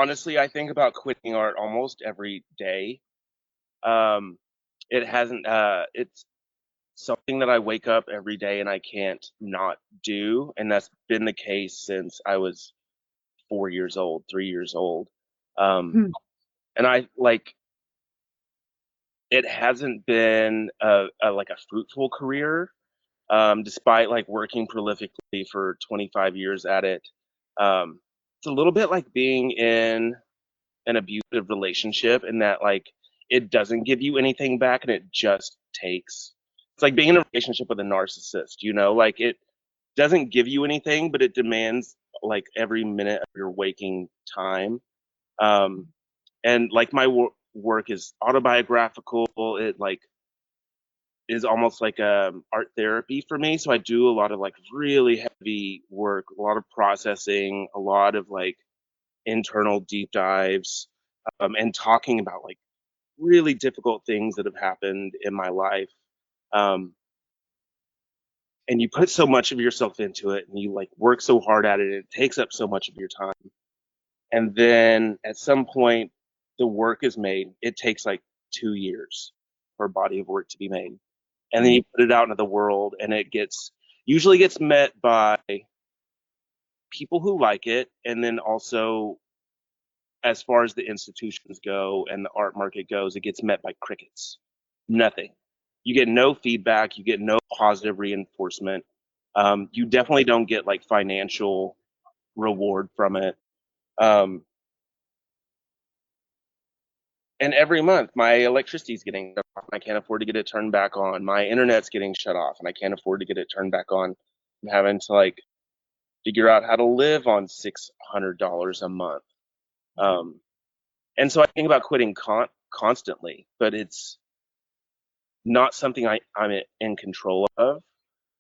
honestly, I think about quitting art almost every day. Um, it hasn't, it's something that I wake up every day and I can't not do. And that's been the case since I was 4 years old, 3 years old. Um, Hmm. and I like, it hasn't been like a fruitful career, despite like working prolifically for 25 years at it. It's a little bit like being in an abusive relationship in that like it doesn't give you anything back and it just takes. It's like being in a relationship with a narcissist, like it doesn't give you anything, but it demands like every minute of your waking time. Um, and like my work is autobiographical. It like is almost like art therapy for me. So I do a lot of like really heavy work, a lot of processing, a lot of like internal deep dives, and talking about like really difficult things that have happened in my life. Um, and you put so much of yourself into it and you like work so hard at it, and it takes up so much of your time. And then at some point, the work is made. It takes like 2 years for a body of work to be made. And then Hmm. you put it out into the world and it usually gets met by people who like it. And then also, as far as the institutions go and the art market goes, it gets met by crickets. Nothing. You get no feedback. You get no positive reinforcement. You definitely don't get like financial reward from it. Um, and every month, my electricity's getting shut off, and I can't afford to get it turned back on. My internet's getting shut off, and I can't afford to get it turned back on. I'm having to like figure out how to live on $600 a month. Um, and so I think about quitting constantly, but it's not something I'm in control of.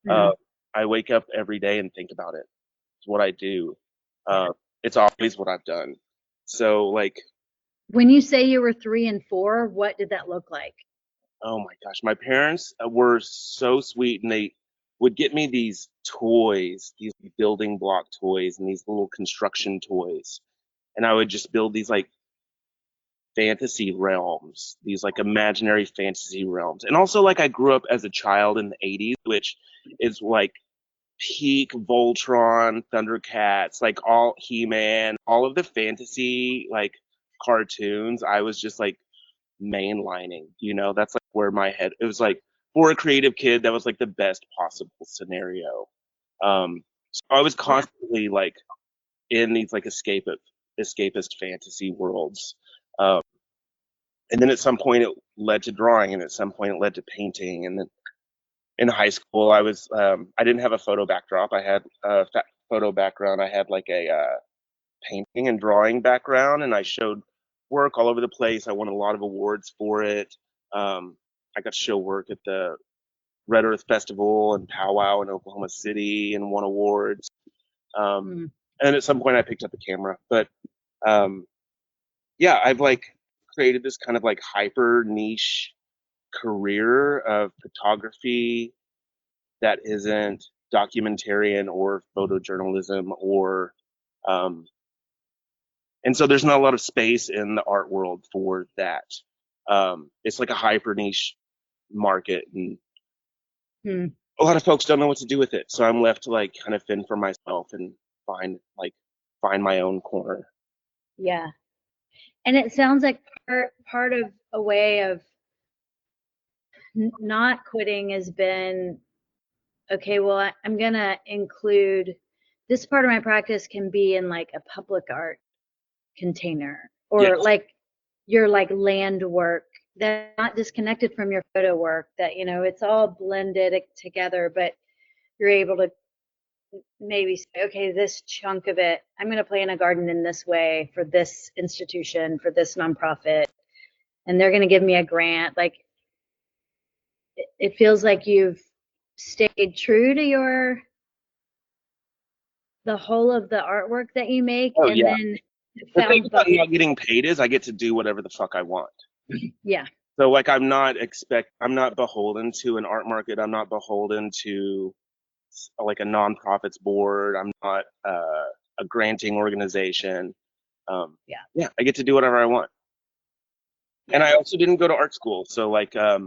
Uh, Hmm. I wake up every day and think about it. It's what I do. Uh, it's always what I've done. So, like, When you say you were 3 and 4, what did that look like? oh my gosh, my parents were so sweet, and they would get me these toys, these building block toys, and these little construction toys. And I would just build these like fantasy realms, these like imaginary fantasy realms. And also, like, I grew up as a child in the 80s, which is like peak Voltron, Thundercats, like all He-Man, all of the fantasy like cartoons. I was just like mainlining, that's like where my head, it was like for a creative kid, that was like the best possible scenario. So I was Yeah. constantly like in these like escapist fantasy worlds. Um, and then at some point it led to drawing, and at some point it led to painting. And then in high school, I didn't have a photo backdrop. I had a photo background. I had like a painting and drawing background, and I showed work all over the place. I won a lot of awards for it. Um, I got to show work at the Red Earth Festival and Powwow in Oklahoma City and won awards. Um, Hmm. and at some point, I picked up a camera. But um, yeah, I've like created this kind of like hyper niche career of photography that isn't documentarian or photojournalism or um, and so there's not a lot of space in the art world for that. It's like a hyper niche market, and Hmm. a lot of folks don't know what to do with it. So I'm left to like kind of fend for myself and find my own corner. Yeah. And it sounds like part of a way of not quitting has been, okay, well, I'm going to include this part of my practice can be in like a public art container, or Yes. like your like land work that's not disconnected from your photo work, that it's all blended together, but you're able to maybe say, okay, this chunk of it, I'm going to play in a garden in this way for this institution, for this nonprofit, and they're going to give me a grant. Like it feels like you've stayed true to the whole of the artwork that you make, Oh and yeah. then The thing found about the not getting paid is I get to do whatever the fuck I want. yeah. So like I'm not beholden to an art market. I'm not beholden to like a nonprofits board. I'm not a granting organization. Yeah. Yeah, I get to do whatever I want. And I Yeah. also didn't go to art school, so like I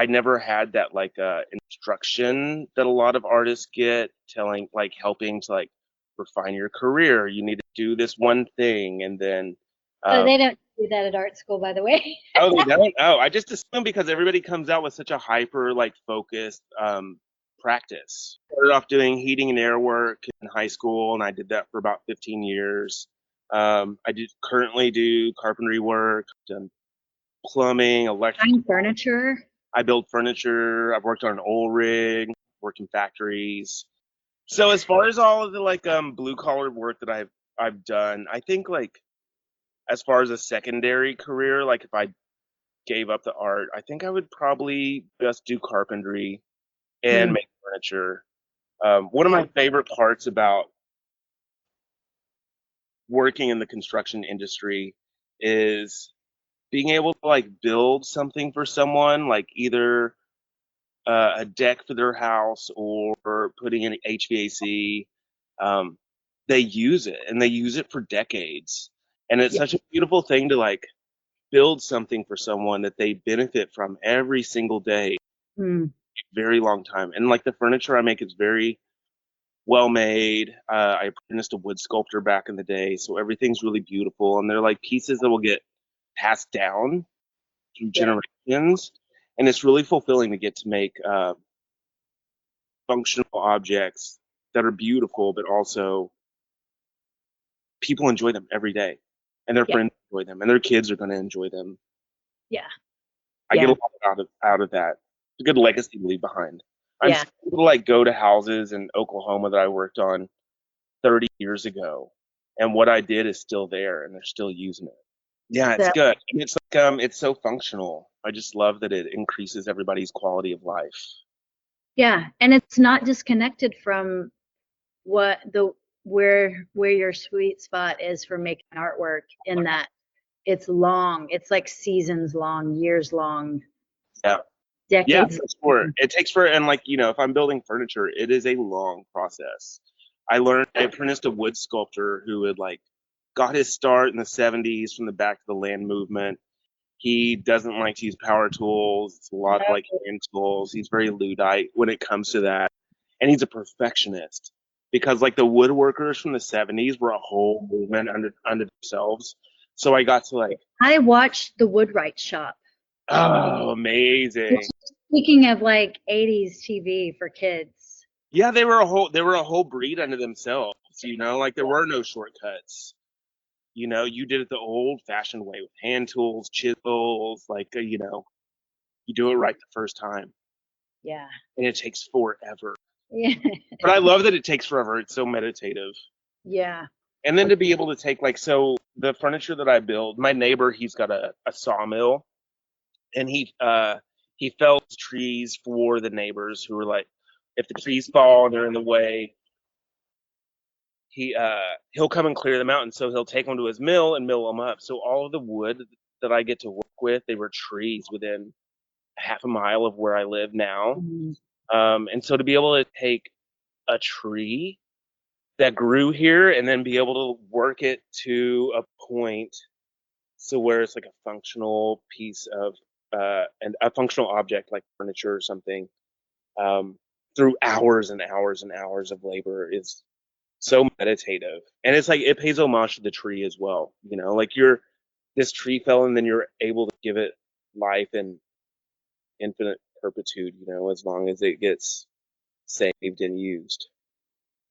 never had that like instruction that a lot of artists get, telling like helping to like refine your career. You need to do this one thing, and then Oh, um, they don't do that at art school, by the way. oh, they don't. Oh, I just assume because everybody comes out with such a hyper like focused practice. Started off doing heating and air work in high school, and I did that for about 15 years. I do currently do carpentry work, done plumbing, electrical. Fine furniture. I build furniture. I've worked on an oil rig, worked in factories. So as far as all of the like blue collar work that I've done, I think like as far as a secondary career, like if I gave up the art, I think I would probably just do carpentry and Mm, make furniture. One of my favorite parts about working in the construction industry is being able to like build something for someone, like either a deck for their house or putting in HVAC. Um, they use it and they use it for decades. And it's yeah. such a beautiful thing to like build something for someone that they benefit from every single day, Mm, very long time. And like the furniture I make is very well made. I apprenticed a wood sculptor back in the day, so everything's really beautiful. And they're like pieces that will get passed down through yeah. generations. And it's really fulfilling to get to make functional objects that are beautiful, but also people enjoy them every day, and their Yeah. friends enjoy them, and their kids are going to enjoy them. Yeah. I get a Yeah. lot out of that. It's a good legacy to leave behind. I'm Yeah. still able to like go to houses in Oklahoma that I worked on 30 years ago, and what I did is still there, and they're still using it. Yeah, it's So, good. And it's like it's so functional. I just love that it increases everybody's quality of life. yeah. And it's not disconnected from what the where your sweet spot is for making artwork, in that it's long. It's like seasons long, years long, Yeah. Yeah, decades for sure. long. It takes for and like, if I'm building furniture, it is a long process. I apprenticed a wood sculptor who had like got his start in the 70s from the back to the land movement. He doesn't like to use power tools. It's a lot of like hand tools. He's very Luddite when it comes to that. And he's a perfectionist because like the woodworkers from the 70s were a whole movement under themselves. So I got to like, I watched the Woodwright Shop. oh, amazing. Speaking of like 80s TV for kids. Yeah, they were a whole breed unto themselves, like there were no shortcuts. You did it the old fashioned way with hand tools, chisels, like you do it right the first time. Yeah. And it takes forever. Yeah. But I love that it takes forever. It's so meditative. Yeah. And then to be able to take like so the furniture that I build, my neighbor, he's got a sawmill and he fells trees for the neighbors who are like if the trees fall and they're in the way, he'll come and clear them out, and so he'll take them to his mill and mill them up. So all of the wood that I get to work with, they were trees within half a mile of where I live now. Mhm. And so to be able to take a tree that grew here and then be able to work it to a point so where it's like a functional piece of and a functional object like furniture or something um, through hours and hours and hours of labor is so meditative. And it's like it pays homage to the tree as well. Like this tree fell and then you're able to give it life and infinite perpetude, as long as it gets saved and used.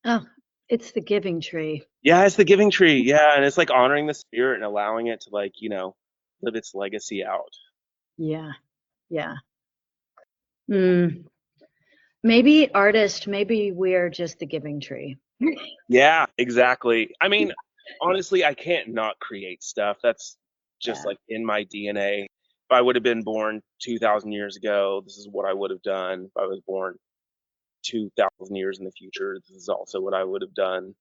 Oh, it's the giving tree. Yeah, it's the giving tree. Yeah, and it's like honoring the spirit and allowing it to like, live its legacy out. Yeah. Yeah. Mm. Maybe we're just the giving tree. Yeah, exactly. I mean, honestly, I can't not create stuff. That's just Yeah. like in my DNA. If I would have been born 2,000 years ago, this is what I would have done. If I was born 2,000 years in the future, this is also what I would have done.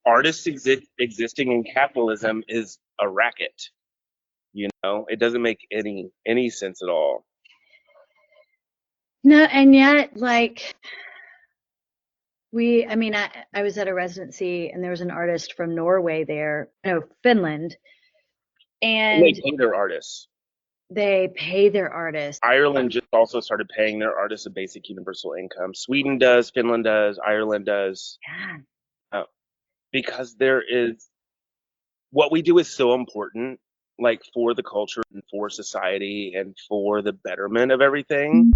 Artists existing in capitalism is a racket. It doesn't make any sense at all. No, and yet, like, I mean, I was at a residency and there was an artist from Norway there, no, Finland, And they and pay their artists. they pay their artists. Ireland just also started paying their artists a basic universal income. Sweden does, Finland does, Ireland does, Yeah. uh, because there is what we do is so important, like for the culture and for society and for the betterment of everything.